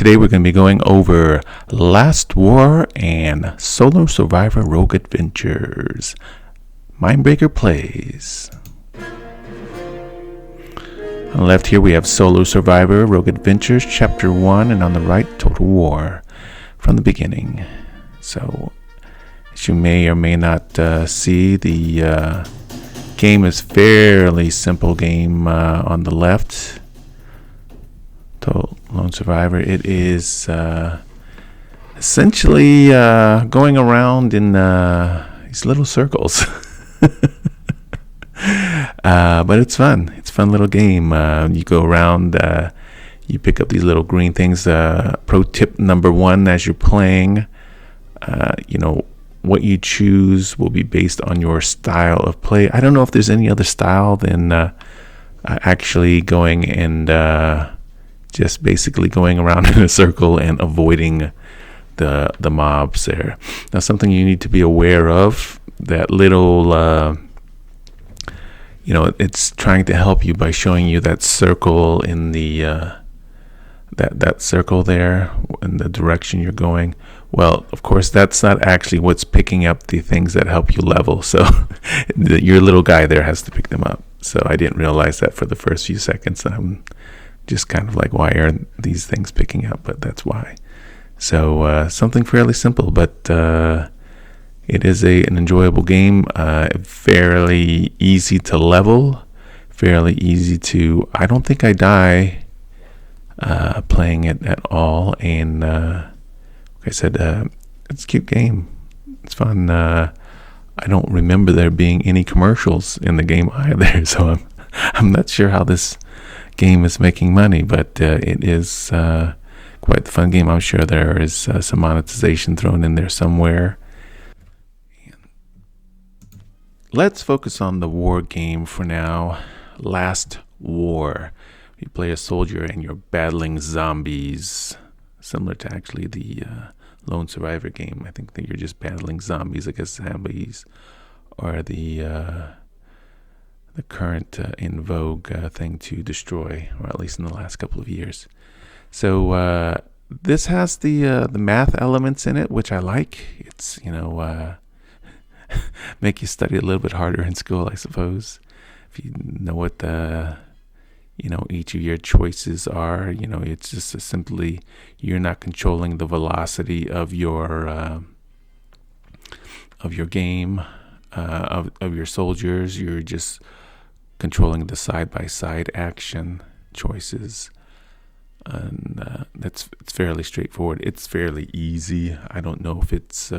today we're going to be going over Last War and Solo Survivor Rogue Adventures. Mindbreaker plays. On the left here we have Solo Survivor Rogue Adventures Chapter 1, and on the right Total War from the beginning. So, as you may or may not see, the game is fairly simple game on the left. Total Lone Survivor. It is essentially going around in these little circles. But it's fun. It's a fun little game. You go around, you pick up these little green things. Pro tip number 1 as you're playing, what you choose will be based on your style of play. I don't know if there's any other style than actually going and just basically going around in a circle and avoiding the mobs there. Now, something you need to be aware of, that little it's trying to help you by showing you that circle in the that circle there in the direction you're going. Well, of course, that's not actually what's picking up the things that help you level. So your little guy there has to pick them up. So I didn't realize that for the first few seconds. I'm just kind of like, why are these things picking up? But that's why. So something fairly simple, but it is an enjoyable game. Fairly easy to level. Fairly easy to... I don't think I die playing it at all. And like I said, it's a cute game. It's fun. I don't remember there being any commercials in the game either. So I'm not sure how this game is making money, but it is quite the fun game. I'm sure there is some monetization thrown in there somewhere. Let's focus on the war game for now. Last War. You play a soldier and you're battling zombies, similar to actually the Lone Survivor game. I think that you're just battling zombies. I guess zombies are the current in vogue thing to destroy, or at least in the last couple of years. So this has the math elements in it, which I like. It's make you study a little bit harder in school, I suppose, if you know what each of your choices are. It's just simply you're not controlling the velocity of your game, of your soldiers. You're just controlling the side-by-side action choices, and it's fairly straightforward. It's fairly easy. I don't know if it's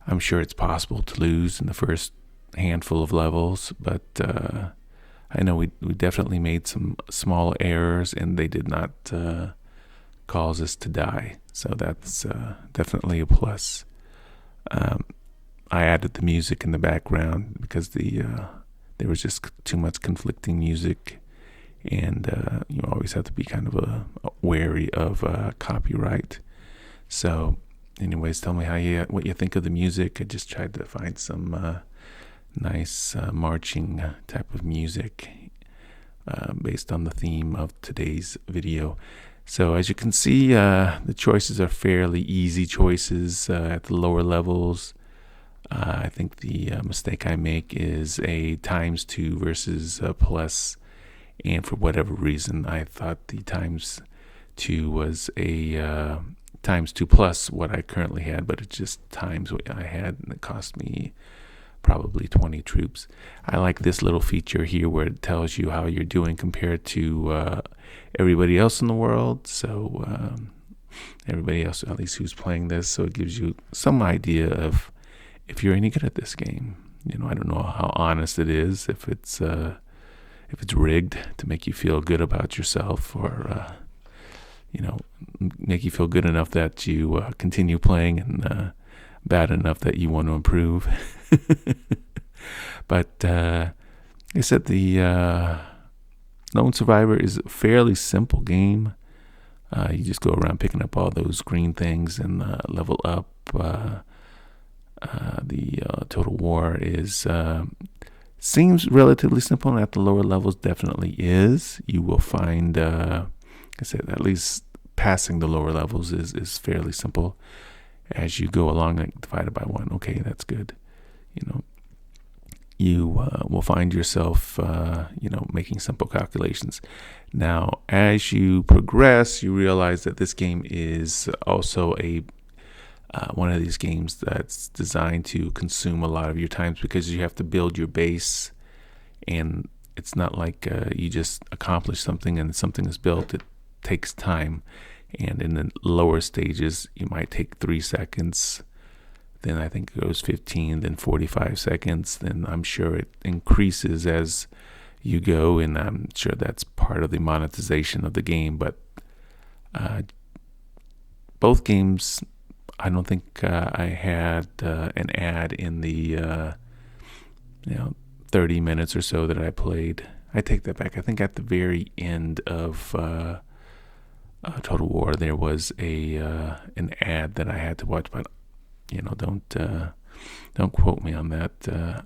I'm sure it's possible to lose in the first handful of levels, but I know we definitely made some small errors, and they did not cause us to die. So that's definitely a plus. I added the music in the background because there was just too much conflicting music, and you always have to be kind of wary of copyright. So anyways, tell me what you think of the music. I just tried to find some nice marching type of music based on the theme of today's video. So as you can see, the choices are fairly easy choices at the lower levels. I think the mistake I make is a ×2 versus plus, and for whatever reason I thought the ×2 was a ×2 plus what I currently had, but it just times what I had, and it cost me probably 20 troops. I like this little feature here where it tells you how you're doing compared to everybody else in the world. So everybody else, at least who's playing this, so it gives you some idea of if you're any good at this game. I don't know how honest it is, if it's rigged to make you feel good about yourself, or make you feel good enough that you continue playing, and bad enough that you want to improve. But like I said, the Lone Survivor is a fairly simple game. You just go around picking up all those green things and level up. The Total War seems relatively simple, and at the lower levels definitely is. You will find I said at least passing the lower levels is fairly simple. As you go along, like divided by 1, okay, that's good. You will find yourself, making simple calculations. Now, as you progress, you realize that this game is also one of these games that's designed to consume a lot of your time, because you have to build your base, and it's not like you just accomplish something and something is built. It takes time, and in the lower stages, you might take 3 seconds. Then I think it goes 15, then 45 seconds. Then I'm sure it increases as you go, and I'm sure that's part of the monetization of the game. But both games, I don't think I had an ad in the 30 minutes or so that I played. I take that back. I think at the very end of Total War, there was an ad that I had to watch, but don't quote me on that.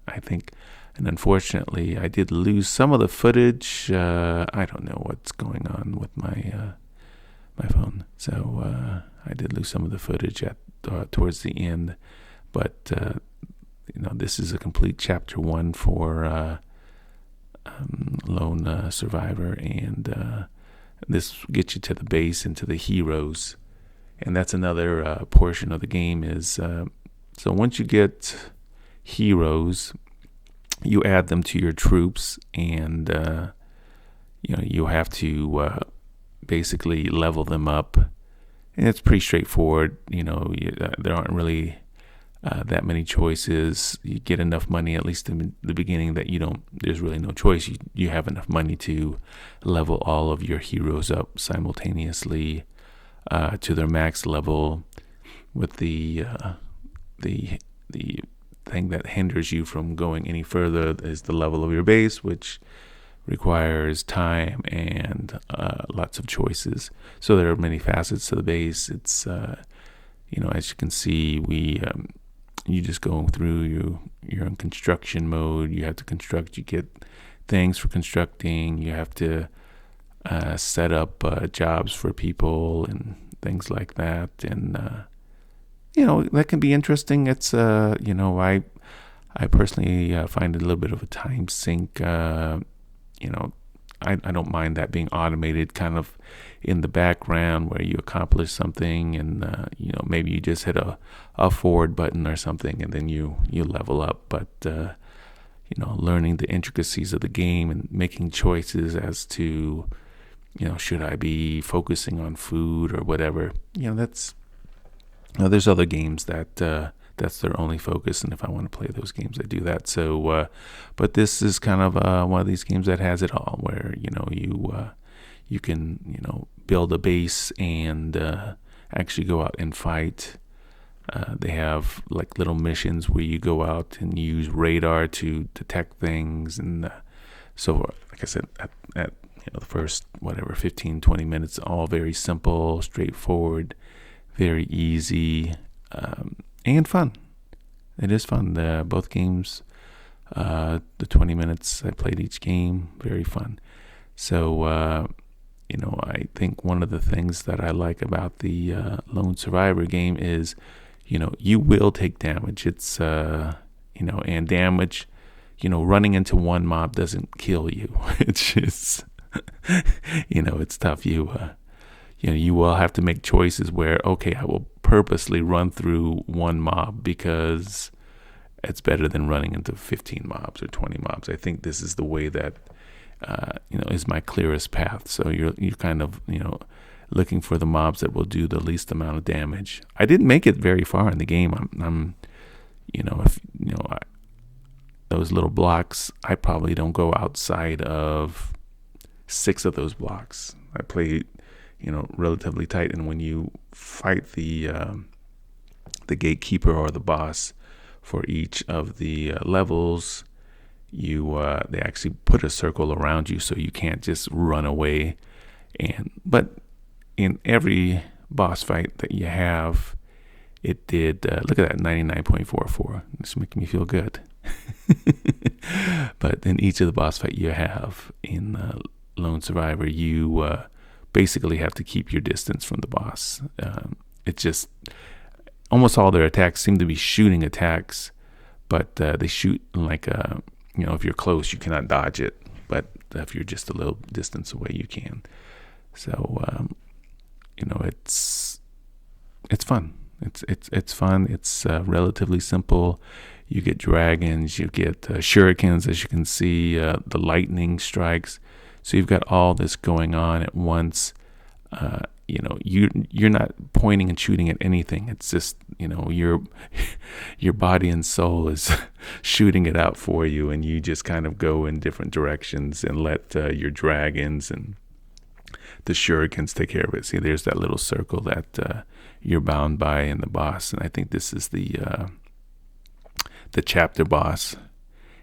I think, and unfortunately, I did lose some of the footage. I don't know what's going on with my phone, so I did lose some of the footage towards the end. But this is a complete chapter 1 for Lone Survivor, and this gets you to the base and to the heroes. And that's another portion of the game is, so once you get heroes, you add them to your troops, and, you have to basically level them up. And it's pretty straightforward. There aren't really that many choices. You get enough money, at least in the beginning, that there's really no choice. You have enough money to level all of your heroes up simultaneously to their max level, with the thing that hinders you from going any further is the level of your base, which requires time and lots of choices. So there are many facets to the base. It's as you can see, you just go through. You're in construction mode. You have to construct. You get things for constructing. You have to set up jobs for people and things like that, and that can be interesting. It's I personally find it a little bit of a time sink. I don't mind that being automated, kind of in the background, where you accomplish something, and maybe you just hit a forward button or something, and then you level up. But learning the intricacies of the game and making choices as to should I be focusing on food or whatever? That's there's other games that that's their only focus, and if I want to play those games, I do that. So, but this is kind of one of these games that has it all, where you can build a base and actually go out and fight. They have like little missions where you go out and use radar to detect things, and so like I said, at the first 15-20 minutes, all very simple, straightforward, very easy, and fun. It is fun. Both games, the 20 minutes I played each game, very fun. So I think one of the things that I like about the Lone Survivor game is you will take damage. It's and damage, running into one mob doesn't kill you. It's just it's tough. You will have to make choices where, okay, I will purposely run through one mob because it's better than running into 15 mobs or 20 mobs. I think this is the way that is my clearest path. So you're kind of looking for the mobs that will do the least amount of damage. I didn't make it very far in the game. Those little blocks, I probably don't go outside of 6 of those blocks. I play relatively tight, and when you fight the gatekeeper or the boss for each of the levels, they actually put a circle around you so you can't just run away. But in every boss fight that you have, it did look at that 99.44. It's making me feel good. But in each of the boss fight you have in Lone Survivor, you basically have to keep your distance from the boss. It's just almost all their attacks seem to be shooting attacks, but they shoot like if you're close, you cannot dodge it, but if you're just a little distance away, you can. So it's fun. It's fun. It's relatively simple. You get dragons, you get shurikens, as you can see, the lightning strikes. So you've got all this going on at once. You're not pointing and shooting at anything. It's just, your body and soul is shooting it out for you, and you just kind of go in different directions and let your dragons and the shurikens take care of it. See, there's that little circle that you're bound by in the boss, and I think this is the chapter boss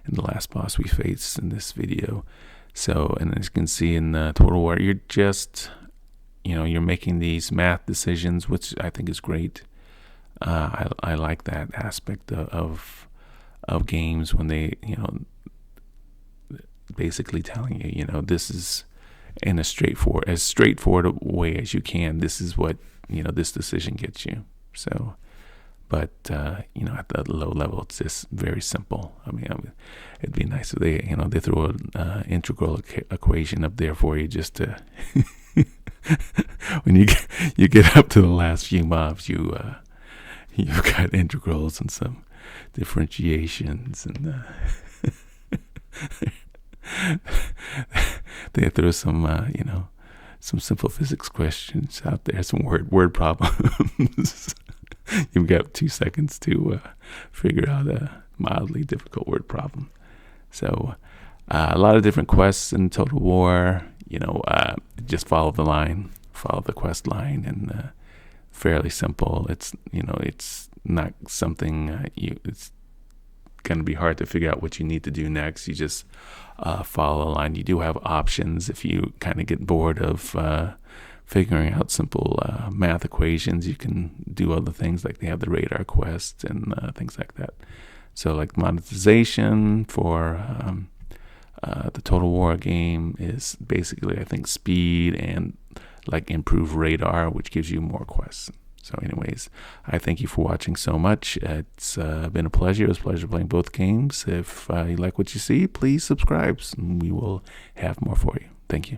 and the last boss we faced in this video. So, and as you can see in Total War, you're just, you're making these math decisions, which I think is great. I like that aspect of games when they, basically telling you, this is in as straightforward a way as you can. This is what, this decision gets you. So, but, at that low level, it's just very simple. I mean, it'd be nice if they throw an integral equation up there for you just to, when you get up to the last few mobs, you've got integrals and some differentiations, and they throw some, some simple physics questions out there, some word problems. You've got 2 seconds to figure out a mildly difficult word problem. So a lot of different quests in Total War. Just follow the quest line, and fairly simple. It's it's not something it's going to be hard to figure out what you need to do next. You just follow the line. You do have options if you kind of get bored of figuring out simple math equations. You can do other things, like they have the radar quest and things like that. So like monetization for the Total War game is basically, I think, speed and like improved radar, which gives you more quests. So anyways, I thank you for watching so much. It's been a pleasure. It was a pleasure playing both games. If you like what you see, please subscribe, and we will have more for you. Thank you.